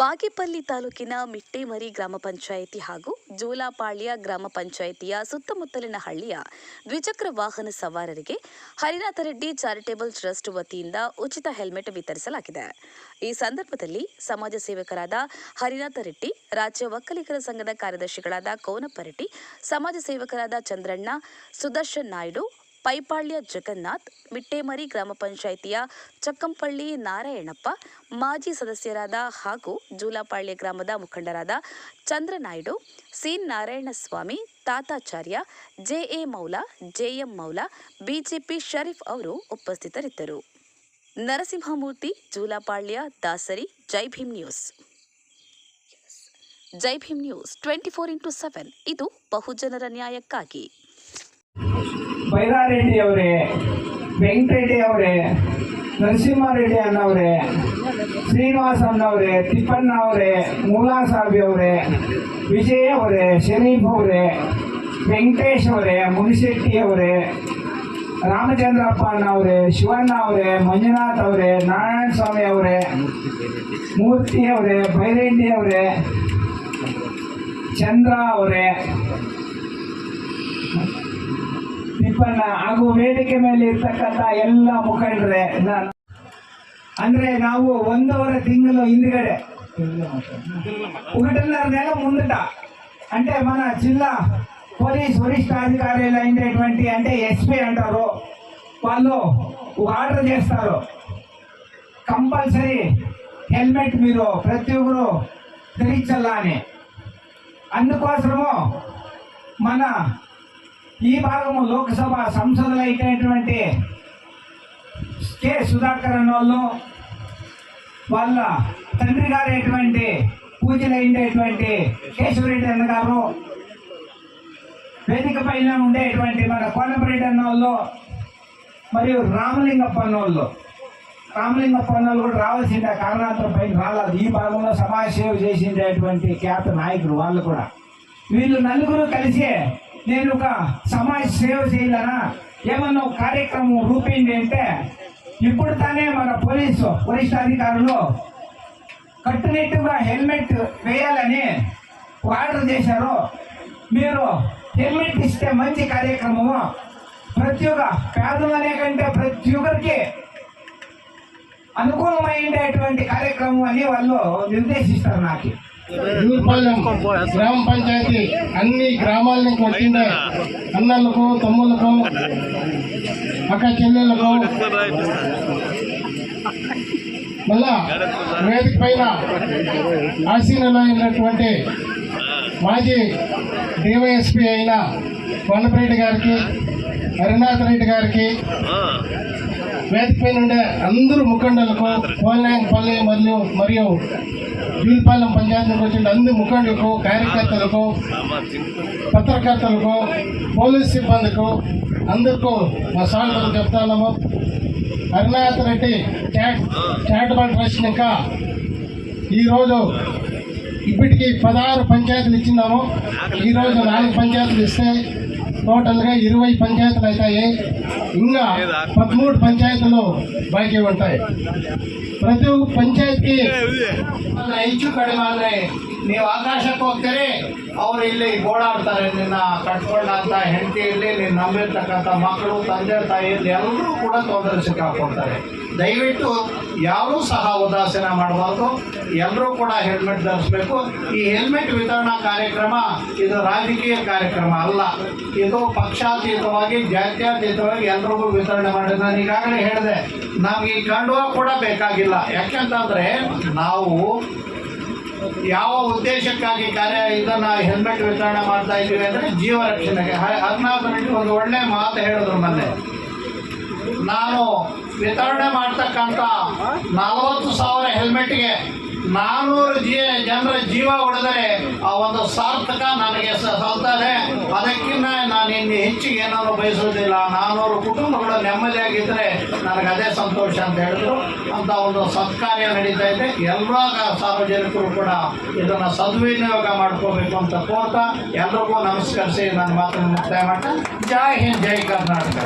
ಬಾಗೇಪಲ್ಲಿ ತಾಲೂಕಿನ ಮಿಟ್ಟೇಮರಿ ಗ್ರಾಮ ಪಂಚಾಯಿತಿ ಹಾಗೂ ಜೋಲಾಪಾಳ್ಯ ಗ್ರಾಮ ಪಂಚಾಯಿತಿಯ ಸುತ್ತಮುತ್ತಲಿನ ಹಳ್ಳಿಯ ದ್ವಿಚಕ್ರ ವಾಹನ ಸವಾರರಿಗೆ ಹರಿನಾಥ ರೆಡ್ಡಿ ಚಾರಿಟೇಬಲ್ ಟ್ರಸ್ಟ್ ವತಿಯಿಂದ ಉಚಿತ ಹೆಲ್ಮೆಟ್ ವಿತರಿಸಲಾಗಿದೆ. ಈ ಸಂದರ್ಭದಲ್ಲಿ ಸಮಾಜ ಸೇವಕರಾದ ಹರಿನಾಥ ರೆಡ್ಡಿ, ರಾಜ್ಯ ಒಕ್ಕಲಿಗರ ಸಂಘದ ಕಾರ್ಯದರ್ಶಿಗಳಾದ ಕೋನಪ್ಪ ರೆಡ್ಡಿ, ಸಮಾಜ ಸೇವಕರಾದ ಚಂದ್ರಣ್ಣ, ಸುದರ್ಶನ್ ನಾಯ್ಡು, ಪೈಪಾಳ್ಯ ಜಗನ್ನಾಥ್, ಮಿಟ್ಟೇಮರಿ ಗ್ರಾಮ ಪಂಚಾಯಿತಿಯ ಚಕ್ಕಂಪಳ್ಳಿ ನಾರಾಯಣಪ್ಪ, ಮಾಜಿ ಸದಸ್ಯರಾದ ಹಾಗೂ ಜೂಲಾಪಾಳ್ಯ ಗ್ರಾಮದ ಮುಖಂಡರಾದ Chandranaidu, C Narayanaswamy, Tatacharya, JA Moula, JM Moula, BJP Sharif ಅವರು ಉಪಸ್ಥಿತರಿದ್ದರು. Narasimhamurthy, Julapalya, Dasari. Jai Bhim news. Jai Bhim news 24x7 ಇದು ಬಹುಜನರ ನ್ಯಾಯಕ್ಕಾಗಿ. ಬೈರಾರೆಡ್ಡಿ ಅವರೇ, ವೆಂಕಟರೆಡ್ಡಿ ಅವರೇ, ನರಸಿಂಹಾರೆಡ್ಡಿ ಅನ್ನವರೇ, ಶ್ರೀನಿವಾಸ್ ಅನ್ನವರೇ, ತಿಪ್ಪಣ್ಣ ಅವರೇ, ಮೂಲಾ ಸಾಬಿ ಅವರೇ, ವಿಜಯ್ ಅವರೇ, ಶರೀಫ್ ಅವರೇ, ವೆಂಕಟೇಶ್ ಅವರೇ, ಮುನಿಶೆಟ್ಟಿ ಅವರೇ, ರಾಮಚಂದ್ರಪ್ಪ ಅನ್ನವರೇ, ಶಿವಣ್ಣ ಅವರೇ, ಮಂಜುನಾಥ್ ಅವರೇ, ನಾರಾಯಣ ಸ್ವಾಮಿ ಅವರೇ, ಮೂರ್ತಿ ಅವರೇ, ಬೈರೆಡ್ಡಿ ಅವರೇ, ಚಂದ್ರ ಅವರೇ, ತಿಪ್ಪಣ್ಣ ಹಾಗೂ ವೇದಿಕೆ ಮೇಲೆ ಇರ್ತಕ್ಕಂಥ ಎಲ್ಲ ಮುಖಂಡರೇ, ಅಂದ್ರೆ ನಾವು 1.5 తింగళ ಹಿಂದ್ಗಡೆ ఒకటిన్నర నెల ముందట అంటే మన జిల్లా పోలీస్ వరిష్టాధికారులు అయినటువంటి అంటే ఎస్పీ అంటారు, వాళ్ళు ఆర్డర్ చేస్తారు, కంపల్సరీ హెల్మెట్ మీరు ప్రతి ఒక్కరు ధరించాలా అని. అందుకోసము మన ఈ భాగము లోక్సభ సంసదలు అయినటువంటి కె సుధాకర్ అన్న వాళ్ళు, వాళ్ళ తండ్రి గారు అయినటువంటి పూజలు అయినటువంటి కేశవరెడ్డి అన్న గారు, వేదిక పైన ఉండేటువంటి మన కోనపరెడ్డి అన్న వాళ్ళు మరియు రామలింగప్ప అన్న వాళ్ళు కూడా రావాల్సిందే, కారణాంతరం పైన రాలేదు. ఈ భాగంలో సమాజ సేవ చేసేటువంటి ఖ్యాత నాయకులు వాళ్ళు కూడా. వీళ్ళు నలుగురు కలిసి నేను ఒక సమాజ సేవ చేయాలనా, ఏమన్నా ఒక కార్యక్రమం రూపొంది అంటే ఇప్పుడు తానే మన పోలీసు వరిష్టాధికారులు కట్టునిట్టుగా హెల్మెట్ వేయాలని ఆర్డర్ చేశారు. మీరు హెల్మెట్ ఇస్తే మంచి కార్యక్రమము, ప్రతి ఒక్క పేదలనే కంటే ప్రతి ఒక్కరికి అనుకూలమైనటువంటి కార్యక్రమం అని వాళ్ళు నిర్దేశిస్తారు. నాకు జూల్పాలెం గ్రామ పంచాయతీ అన్ని గ్రామాల నుంచి వచ్చిన అన్నలకు, తమ్ములకు, అక్క చెల్లెలకు, మళ్ళా వేదిక పైన ఆసీనులైనటువంటి మాజీ డివైఎస్పీ అయిన కోనపరెడ్డి గారికి, హరినాథ్ రెడ్డి గారికి, వేదిక పైన ఉండే అందరూ ముఖండులకు, పోల్నాంపల్లి మరియు జూల్పాలెం పంచాయతీకి వచ్చిన అందరు ముఖండులకు, కార్యకర్తలకు, పత్రకర్తలకు, పోలీస్ సిబ్బందికు అందరికీ మా స్వాగతం చెప్తున్నాము. హరినాథ్ రెడ్డి చారిటబుల్ ట్రస్ట్ ఇంకా ఈరోజు ఇప్పటికీ 16 పంచాయతీలు ఇచ్చినాము. ఈరోజు 4 పంచాయతీలు ఇస్తే టోటల్గా 20 పంచాయతీలు అవుతాయి. ఇంకా 13 పంచాయతీలు ಬಾಕಿ ఉంటాయి. ಪ್ರತಿ ಪಂಚಾಯತ್ಗೆ ಹೆಚ್ಚು ಕಡಿಮೆ ಆದರೆ ನೀವು ಆಕಾಶಕ್ಕೆ ಹೋಗ್ತೀರಿ, ಅವರು ಇಲ್ಲಿ ಓಡಾಡ್ತಾರೆ. ನಿನ್ನ ಕಟ್ಕೊಂಡಂಥ ಹೆಂಡತಿ ಇರಲಿ, ನೀನು ನಂಬಿರ್ತಕ್ಕಂಥ ಮಕ್ಕಳು, ತಂದೆ ತಾಯಿ ಇರಲಿ, ಎಲ್ಲರೂ ಕೂಡ ತೊಂದರೆ ಸಿಕ್ಕಾಕೊಳ್ತಾರೆ. ದಯವಿಟ್ಟು ಯಾರೂ ಸಹ ಉದಾಸೀನ ಮಾಡಬಾರ್ದು, ಎಲ್ಲರೂ ಕೂಡ ಹೆಲ್ಮೆಟ್ ಧರಿಸಬೇಕು. ಈ ಹೆಲ್ಮೆಟ್ ವಿತರಣಾ ಕಾರ್ಯಕ್ರಮ ಇದು ರಾಜಕೀಯ ಕಾರ್ಯಕ್ರಮ ಅಲ್ಲ, ಇದು ಪಕ್ಷಾತೀತವಾಗಿ, ಜಾತ್ಯತೀತವಾಗಿ ಎಲ್ರಿಗೂ ವಿತರಣೆ ಮಾಡಿದೆ. ನಾನು ಈಗಾಗಲೇ ಹೇಳಿದೆ, ನಮಗೆ ಈ ಕಂಡುವ ಕೂಡ ಬೇಕಾಗಿಲ್ಲ. ಯಾಕೆಂತಂದರೆ ನಾವು ಯಾವ ಉದ್ದೇಶಕ್ಕಾಗಿ ಇದನ್ನು ಹೆಲ್ಮೆಟ್ ವಿತರಣೆ ಮಾಡ್ತಾ ಇದ್ದೀವಿ ಅಂದರೆ ಜೀವ ರಕ್ಷಣೆಗೆ. ಹರಿನಾಥ್ ರೆಡ್ಡಿ ಒಂದು ಒಳ್ಳೆ ಮಾತು ಹೇಳಿದ್ರು ಮೊನ್ನೆ, ನಾನು ವಿತರಣೆ ಮಾಡ್ತಕ್ಕಂಥ 40,000 ಹೆಲ್ಮೆಟ್ಗೆ 400 ಜನರ ಜೀವ ಉಳಿದರೆ ಆ ಒಂದು ಸಾರ್ಥಕ ನನಗೆ ಸಲ್ತದೆ. ಅದಕ್ಕಿಂತ ನಾನು ಇನ್ನು ಹೆಚ್ಚಿಗೆ ಏನಾದ್ರು ಬಯಸೋದಿಲ್ಲ. 400 ಕುಟುಂಬಗಳು ನೆಮ್ಮದಿಯಾಗಿದ್ದರೆ ನನಗೆ ಅದೇ ಸಂತೋಷ ಅಂತ ಹೇಳಿದ್ರು. ಅಂತ ಒಂದು ಸತ್ಕಾರ್ಯ ನಡೀತಾ ಇದೆ. ಎಲ್ಲ ಸಾರ್ವಜನಿಕರು ಕೂಡ ಇದನ್ನು ಸದ್ವಿನಿಯೋಗ ಮಾಡ್ಕೋಬೇಕು ಅಂತ ಕೋರ್ತಾ ಎಲ್ರಿಗೂ ನಮಸ್ಕರಿಸಿ ನನ್ನ ಮಾತನ್ನು ಮುಕ್ತಾಯ ಮಾಡ್ತಾ ಜೈ ಹಿಂದ್, ಜೈ ಕರ್ನಾಟಕ.